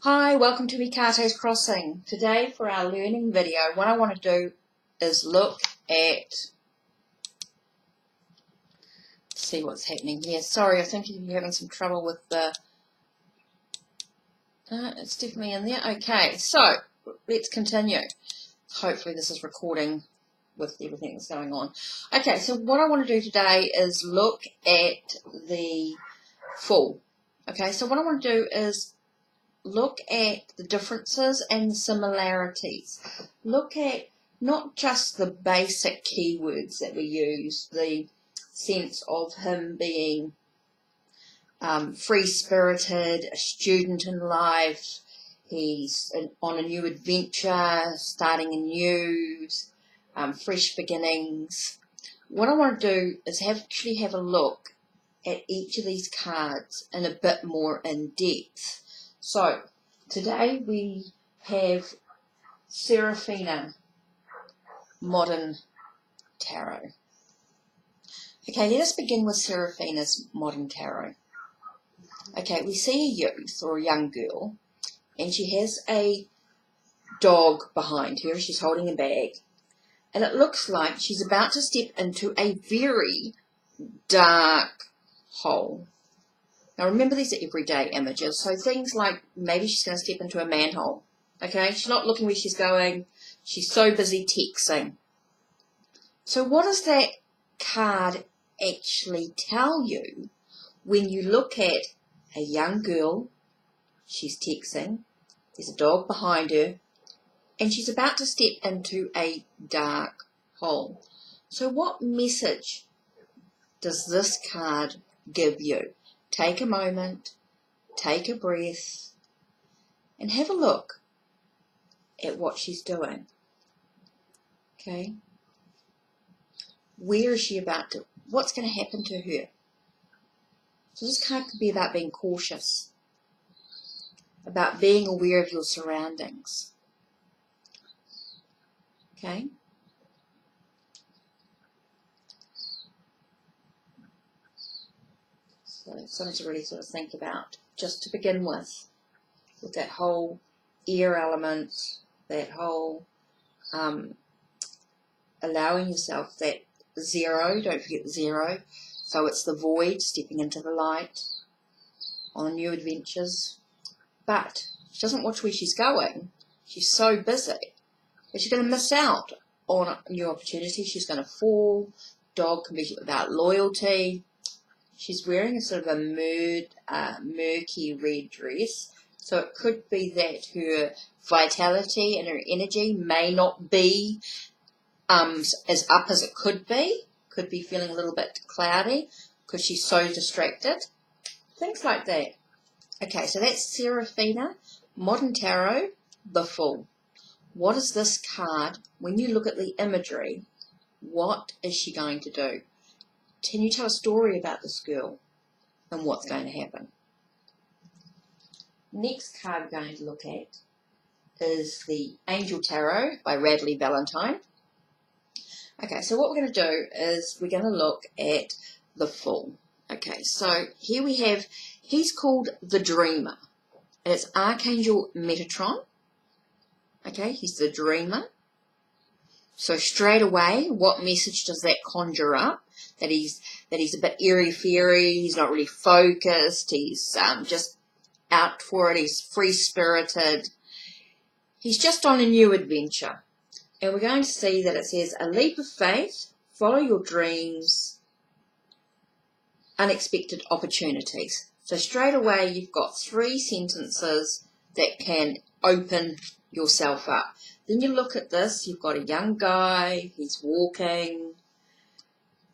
Hi, welcome to HeKate's Crossing. Today for our learning video, what I want to do is look at, see what's happening here. Sorry, I think you're having some trouble with the, it's definitely in there. Okay, so let's continue. Hopefully this is recording with everything that's going on. Okay, so what I want to do today is look at the full. Okay, so what I want to do is look at the differences and the similarities. Look at not just the basic keywords that we use, the sense of him being free-spirited, a student in life, he's on a new adventure, starting anew, fresh beginnings. What I want to do is actually have a look at each of these cards in a bit more in depth. So, today we have Serafina Modern Tarot. Okay, let us begin with Serafina's Modern Tarot. Okay, we see a youth or a young girl, and she has a dog behind her. She's holding a bag, and it looks like she's about to step into a very dark hole. Now remember, these are everyday images, so things like maybe she's going to step into a manhole. Okay, she's not looking where she's going. She's so busy texting. So what does that card actually tell you when you look at a young girl, she's texting, there's a dog behind her, and she's about to step into a dark hole? So what message does this card give you? Take a moment, take a breath, and have a look at what she's doing. Okay? Where is she about to, what's going to happen to her? So this card could be about being cautious, about being aware of your surroundings. Okay? So something to really sort of think about, just to begin with that whole air element, that whole allowing yourself that zero, don't forget the zero, so it's the void, stepping into the light, on new adventures. But she doesn't watch where she's going, she's so busy that she's going to miss out on new opportunities. She's going to fall, dog can be about loyalty. She's wearing a sort of a murky red dress, so it could be that her vitality and her energy may not be as up as it could be feeling a little bit cloudy because she's so distracted, things like that. Okay, so that's Serafina, Modern Tarot, the Fool. What is this card, when you look at the imagery, what is she going to do? Can you tell a story about this girl and what's going to happen? Next card we're going to look at is the Angel Tarot by Radley Valentine. Okay, so what we're going to do is we're going to look at the Fool. Okay, so here we have, he's called the Dreamer, and it's Archangel Metatron. Okay, he's the Dreamer. So straight away, what message does that conjure up? That he's a bit airy-fairy, he's not really focused, he's just out for it, he's free-spirited. He's just on a new adventure. And we're going to see that it says, a leap of faith, follow your dreams, unexpected opportunities. So straight away you've got 3 sentences that can open yourself up. Then you look at this, you've got a young guy, he's walking,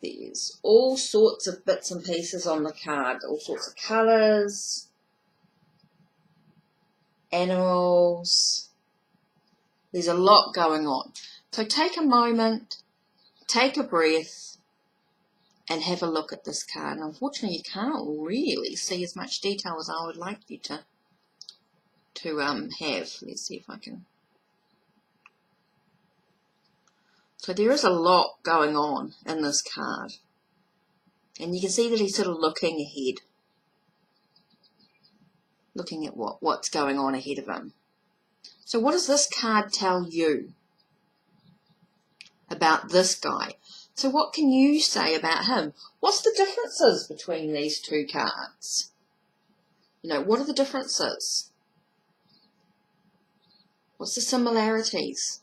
there's all sorts of bits and pieces on the card, all sorts of colours, animals, there's a lot going on. So take a moment, take a breath, and have a look at this card. And unfortunately you can't really see as much detail as I would like you to have. Let's see if I can. So there is a lot going on in this card. And you can see that he's sort of looking ahead. looking at what's going on ahead of him. So what does this card tell you about this guy? So what can you say about him? What's the differences between these two cards? You know, what are the differences? What's the similarities?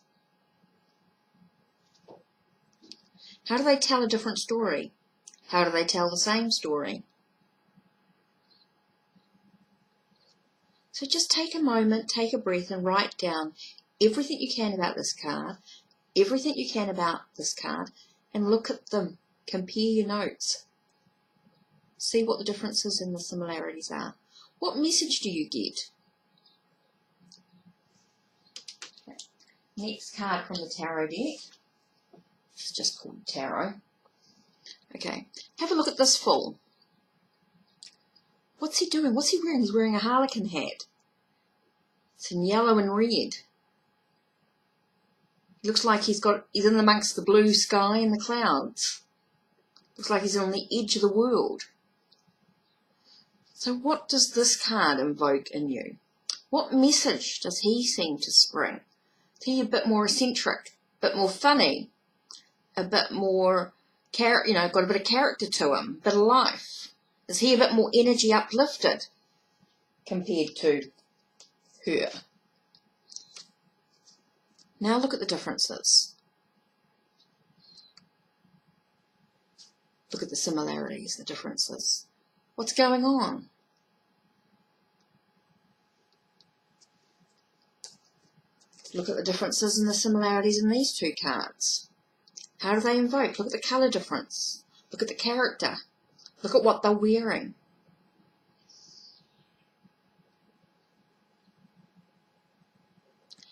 How do they tell a different story? How do they tell the same story? So just take a moment, take a breath and write down everything you can about this card, everything you can about this card, and look at them. Compare your notes. See what the differences and the similarities are. What message do you get? Okay. Next card from the tarot deck. It's just called tarot. Okay, have a look at this fool. What's he doing? What's he wearing? He's wearing a harlequin hat. It's in yellow and red. He looks like he's in amongst the blue sky and the clouds. Looks like he's on the edge of the world. So what does this card invoke in you? What message does he seem to spring? Is he a bit more eccentric, a bit more funny, a bit more, got a bit of character to him, a bit of life? Is he a bit more energy uplifted compared to her? Now look at the differences. Look at the similarities, the differences. What's going on? Look at the differences and the similarities in these two cards. How do they invoke? Look at the colour difference. Look at the character. Look at what they're wearing.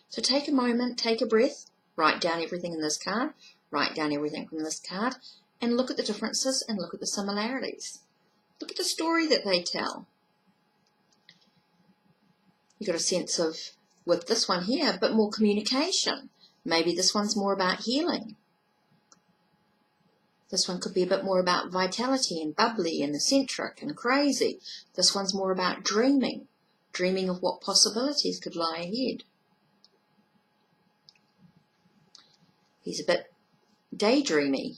So take a moment, take a breath, write down everything in this card, write down everything from this card, and look at the differences and look at the similarities. Look at the story that they tell. You got a sense of, with this one here, a bit more communication. Maybe this one's more about healing. This one could be a bit more about vitality and bubbly and eccentric and crazy. This one's more about dreaming, dreaming of what possibilities could lie ahead. He's a bit daydreamy.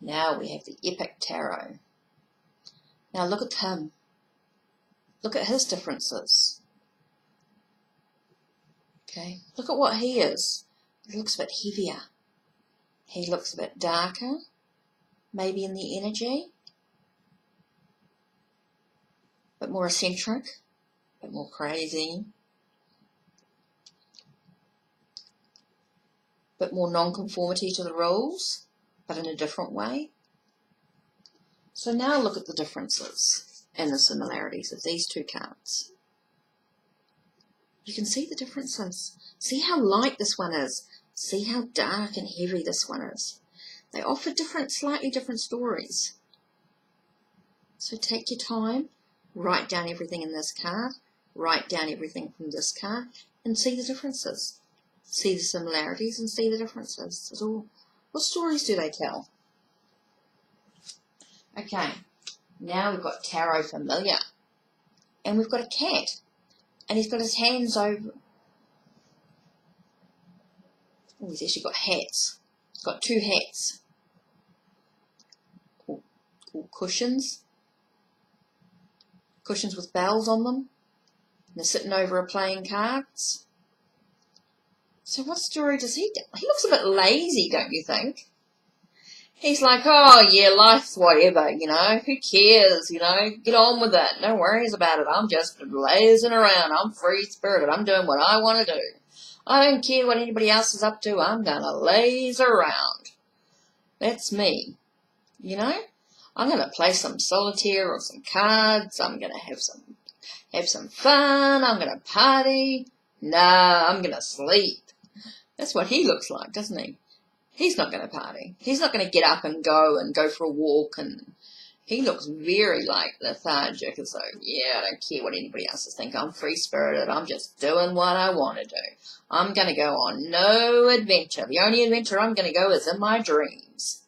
Now we have the Epic Tarot. Now look at him. Look at his differences. Okay, look at what he is. He looks a bit heavier. He looks a bit darker, maybe in the energy. A bit more eccentric, a bit more crazy. A bit more non-conformity to the rules, but in a different way. So now look at the differences and the similarities of these two cards. You can see the differences. See how light this one is. See how dark and heavy this one is. They offer slightly different stories. So take your time, write down everything in this card, write down everything from this card, and see the differences. See the similarities and see the differences. That's all. What stories do they tell? Okay, now we've got Tarot Familiar. And we've got a cat. And he's got his hands over... Oh, he's actually got hats. He's got two hats. Called cushions. Cushions with bells on them. And they're sitting over a playing cards. So what story does he do? He looks a bit lazy, don't you think? He's like, oh yeah, life's whatever, who cares, get on with it, no worries about it, I'm just lazing around, I'm free-spirited, I'm doing what I want to do. I don't care what anybody else is up to, I'm going to laze around. That's me, I'm going to play some solitaire or some cards, I'm going to have some fun, I'm going to party, nah, I'm going to sleep. That's what he looks like, doesn't he? He's not going to party. He's not going to get up and go for a walk. And he looks very lethargic. And so, yeah, I don't care what anybody else is thinking. I'm free-spirited. I'm just doing what I want to do. I'm going to go on no adventure. The only adventure I'm going to go is in my dreams.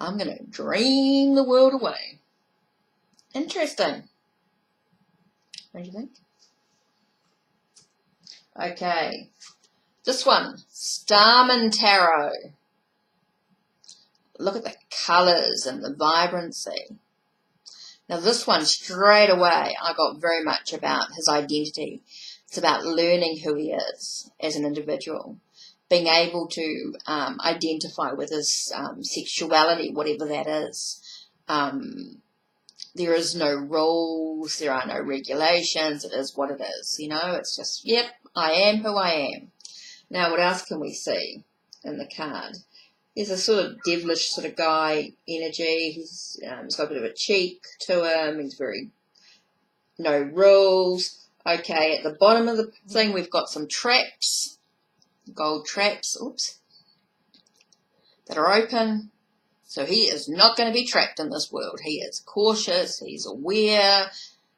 I'm going to dream the world away. Interesting. What do you think? Okay. This one, Starman Tarot. Look at the colours and the vibrancy. Now this one, straight away, I got very much about his identity. It's about learning who he is as an individual, being able to identify with his sexuality, whatever that is. There is no rules, there are no regulations, it is what it is, you know, it's just, yep, I am who I am. Now what else can we see in the card? There's a sort of devilish sort of guy energy. He's got a bit of a cheek to him. He's very, no rules. Okay, at the bottom of the thing we've got some traps, gold traps, oops, that are open. So he is not going to be trapped in this world. He is cautious, he's aware,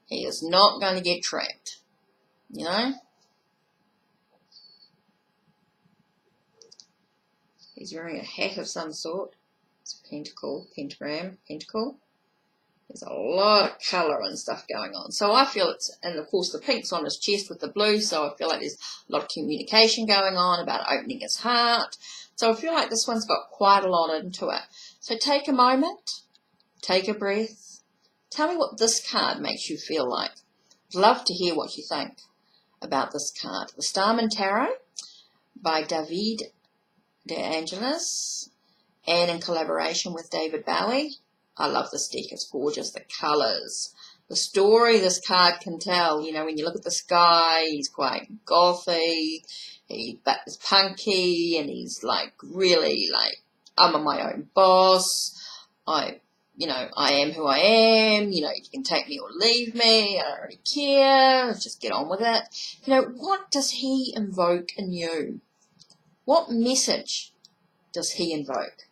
he is not going to get trapped, you know. He's wearing a hat of some sort. It's a pentacle, pentagram, pentacle. There's a lot of colour and stuff going on. So I feel it's, and of course the pink's on his chest with the blue, so I feel like there's a lot of communication going on about opening his heart. So I feel like this one's got quite a lot into it. So take a moment, take a breath. Tell me what this card makes you feel like. I'd love to hear what you think about this card. The Starman Tarot by David De Angelis, and in collaboration with David Bowie. I love this deck, it's gorgeous, the colours, the story this card can tell. You know, when you look at this guy, he's quite gothy, he's punky, and he's like really like, I'm my own boss, I am who I am, you know, you can take me or leave me, I don't really care, just get on with it. You know, what does he invoke in you? What message does he invoke?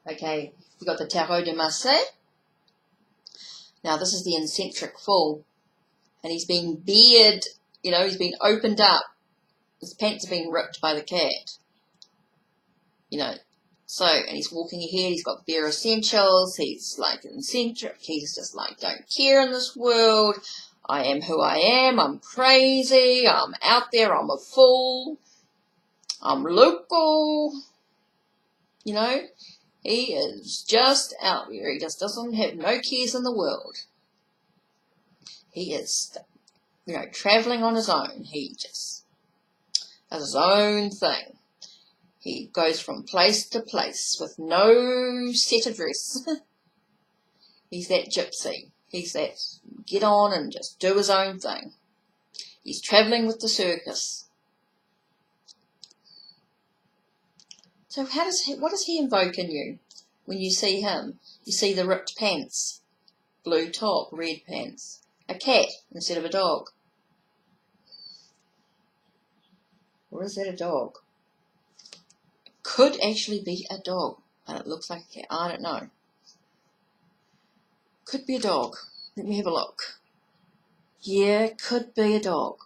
Okay, you've got the Tarot de Marseille. Now this is the eccentric fool. And he's been bared, you know, he's been opened up. His pants have been ripped by the cat. You know, so, and he's walking ahead, he's got bare essentials, he's like eccentric, he's just like, don't care in this world, I am who I am, I'm crazy, I'm out there, I'm a fool. I'm local, you know, he is just out there, he just doesn't have no cares in the world. He is, you know, travelling on his own, he just does his own thing. He goes from place to place with no set address. He's that gypsy, he's that get on and just do his own thing. He's travelling with the circus. So what does he invoke in you when you see him? You see the ripped pants, blue top, red pants, a cat instead of a dog. Or is that a dog? It could actually be a dog, but it looks like a cat. I don't know. Could be a dog. Let me have a look. Yeah, it could be a dog.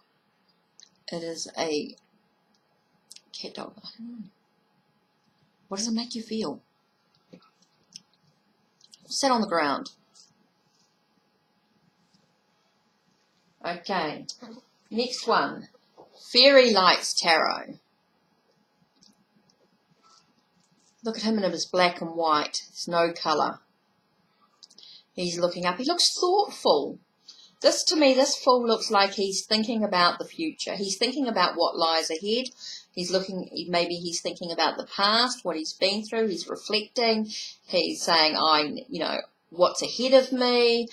It is a cat dog. I don't know. What does it make you feel? Sit on the ground. Okay, next one. Fairy Lights Tarot. Look at him in his black and white. There's no colour. He's looking up. He looks thoughtful. To me, this fool looks like he's thinking about the future. He's thinking about what lies ahead. Maybe he's thinking about the past, what he's been through. He's reflecting. He's saying, what's ahead of me.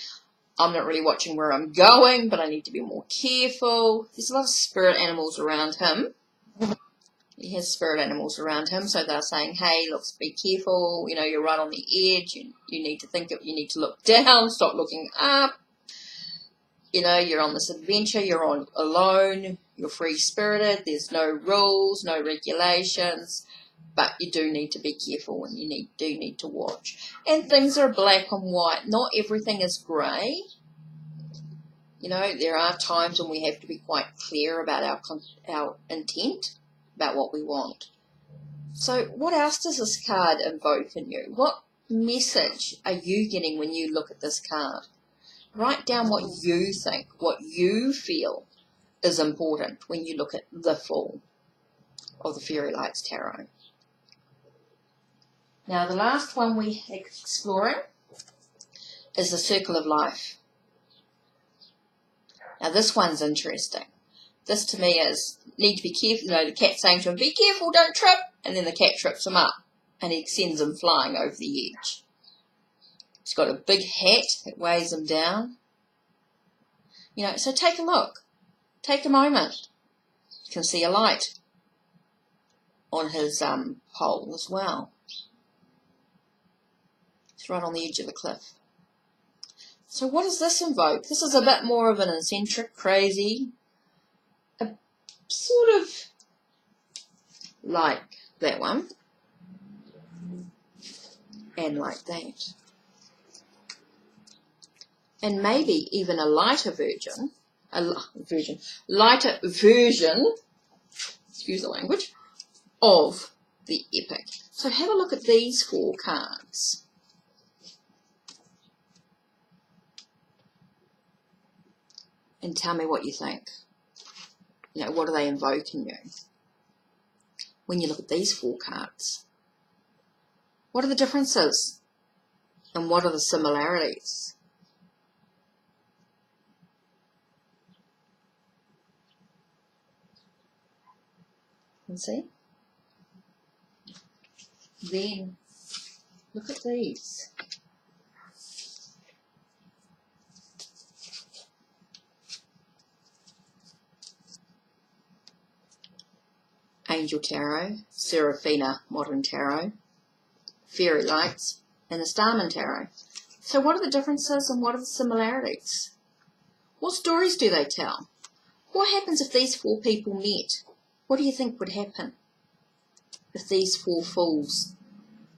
I'm not really watching where I'm going, but I need to be more careful. There's a lot of spirit animals around him. He has spirit animals around him, so they're saying, hey, look, be careful. You know, you're right on the edge. You need to need to look down, stop looking up. You know, you're on this adventure, you're on alone, you're free-spirited, there's no rules, no regulations, but you do need to be careful and you do need to watch. And things are black and white. Not everything is grey. You know, there are times when we have to be quite clear about our intent, about what we want. So what else does this card invoke in you? What message are you getting when you look at this card? Write down what you think, what you feel is important when you look at the Fool of the Fairy Lights Tarot. Now the last one we're exploring is the Circle of Life. Now this one's interesting. This to me is, need to be careful, the cat saying to him, be careful, don't trip, and then the cat trips him up and he sends him flying over the edge. He's got a big hat that weighs him down. So take a look. Take a moment. You can see a light on his pole as well. It's right on the edge of the cliff. So what does this invoke? This is a bit more of an eccentric, crazy, sort of like that one, and like that. And maybe even a lighter version, lighter version, excuse the language, of the epic. So have a look at these 4 cards. And tell me what you think. What do they invoke in you? When you look at these 4 cards, what are the differences? And what are the similarities? And see? Then look at these. Angel Tarot, Serafina Modern Tarot, Fairy Lights, and the Starman Tarot. So what are the differences and what are the similarities? What stories do they tell? What happens if these 4 people met? What do you think would happen if these 4 fools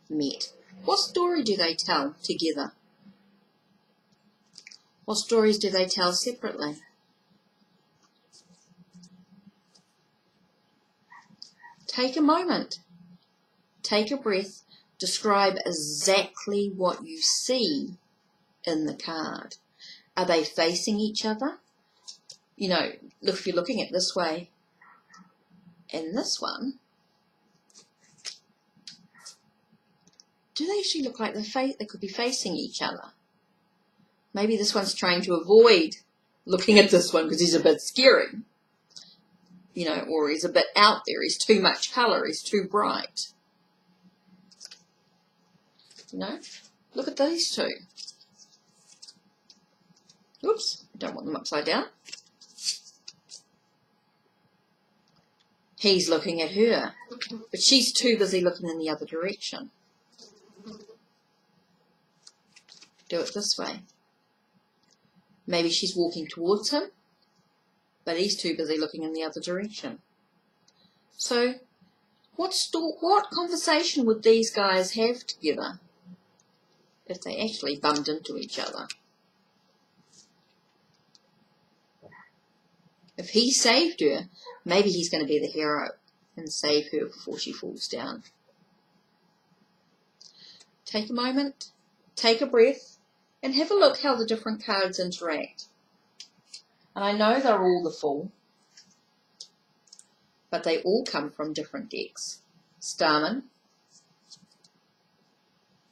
met? What story do they tell together? What stories do they tell separately? Take a moment, take a breath, describe exactly what you see in the card. Are they facing each other? Look, if you're looking at this way and this one, do they actually look like they could be facing each other? Maybe this one's trying to avoid looking at this one because he's a bit scary. Or he's a bit out there, he's too much colour, he's too bright. Look at these 2. Oops, I don't want them upside down. He's looking at her, but she's too busy looking in the other direction. Do it this way. Maybe she's walking towards him, but he's too busy looking in the other direction. So, what conversation would these guys have together if they actually bumped into each other? If he saved her, maybe he's going to be the hero and save her before she falls down. Take a moment, take a breath, and have a look how the different cards interact. And I know they're all the Fool, but they all come from different decks. Starman,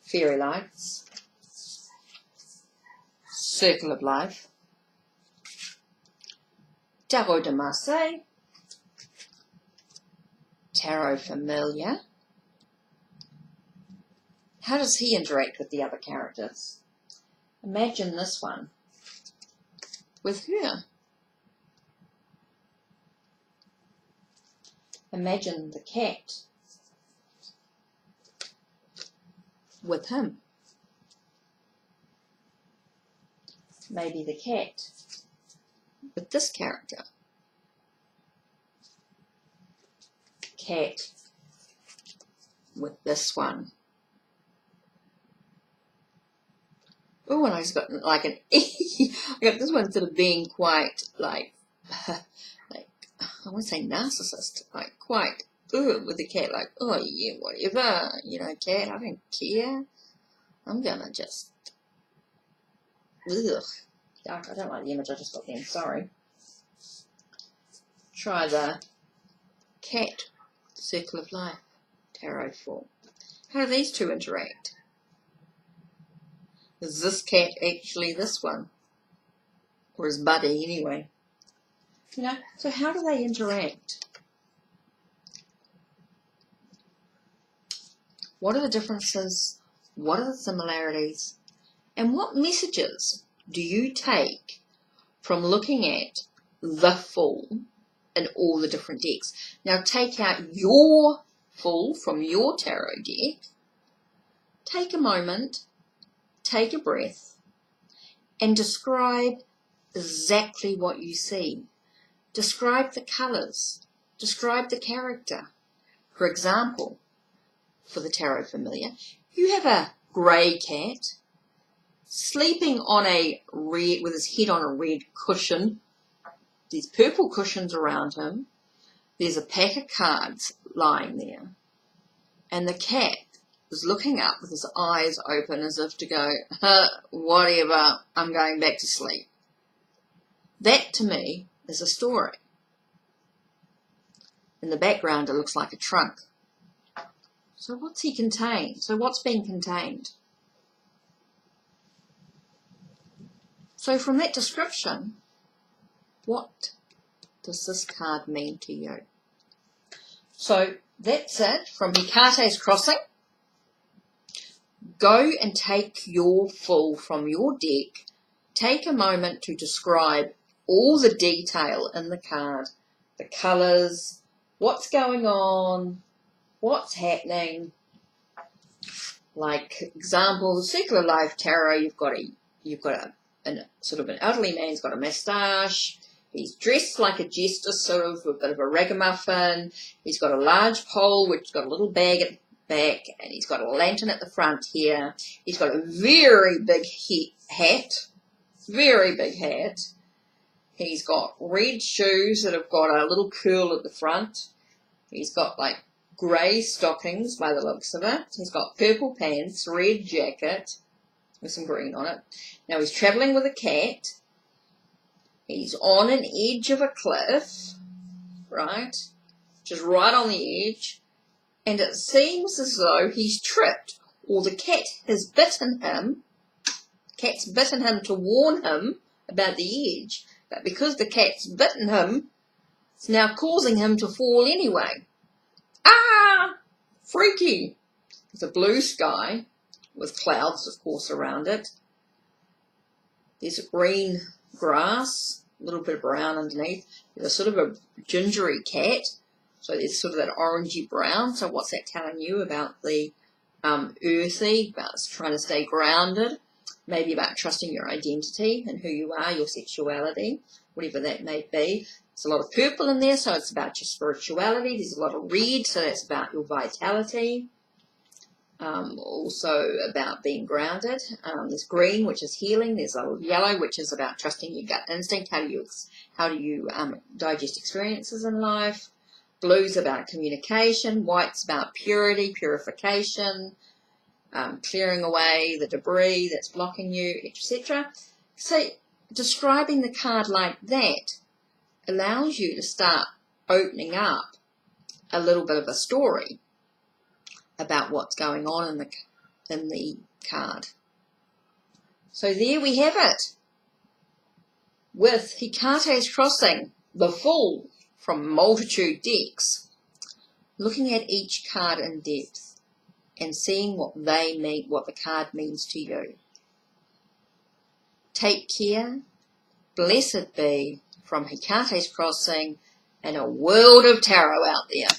Fairy Lights, Circle of Life, Tarot de Marseille, Tarot Familiar. How does he interact with the other characters? Imagine this one with her. Imagine the cat with him. Maybe the cat with this character. Cat with this one. Oh, and I just got like an I got this one sort of being quite like I won't say narcissist, like quite with the cat, like, oh yeah, whatever, you know, cat, I don't care. I'm gonna just, ugh. Yuck, I don't like the image I just got then, sorry. Try the cat circle of life tarot form. How do these two interact? Is this cat actually this one? Or is Buddy anyway? You know, so how do they interact? What are the differences? What are the similarities? And what messages do you take from looking at the Fool in all the different decks? Now take out your Fool from your tarot deck. Take a moment, take a breath, and describe exactly what you see. Describe the colours. Describe the character. For example, for the tarot familiar, you have a grey cat sleeping on a red, with his head on a red cushion. There's purple cushions around him. There's a pack of cards lying there. And the cat is looking up with his eyes open as if to go, whatever, I'm going back to sleep. That to me is a story. In the background it looks like a trunk. So what's he contained? So what's being contained? So from that description, what does this card mean to you? So that's it from HeKate's Crossing. Go and take your Fool from your deck. Take a moment to describe all the detail in the card, the colours, what's going on, what's happening. Like example, the Circle of Life Tarot, you've got a sort of an elderly man. He's got a moustache. He's dressed like a jester, sort of a bit of a ragamuffin. He's got a large pole which has got a little bag at the back, and he's got a lantern at the front here. He's got a very big hat, very big hat. He's got red shoes that have got a little curl at the front. He's got like grey stockings by the looks of it. He's got purple pants, red jacket with some green on it. Now he's travelling with a cat. He's on an edge of a cliff, right? Just right on the edge. And it seems as though he's tripped, or the cat has bitten him. The cat's bitten him to warn him about the edge. But because the cat's bitten him, it's now causing him to fall anyway. Ah! Freaky! There's a blue sky with clouds, of course, around it. There's green grass, a little bit of brown underneath. There's a sort of a gingery cat, so there's sort of that orangey brown. So what's that telling you about the earthy, about trying to stay grounded, maybe about trusting your identity and who you are, your sexuality, whatever that may be. There's a lot of purple in there, so it's about your spirituality. There's a lot of red, so that's about your vitality. Also about being grounded. There's green, which is healing. There's a yellow, which is about trusting your gut instinct. How do you digest experiences in life? Blue's about communication. White's about purity, purification, clearing away the debris that's blocking you, etc. So describing the card like that allows you to start opening up a little bit of a story about what's going on in the card. So there we have it, with HeKate's Crossing, the Fool from Multitude decks, looking at each card in depth and seeing what they mean, what the card means to you. Take care, blessed be, from HeKate's Crossing, and a world of tarot out there.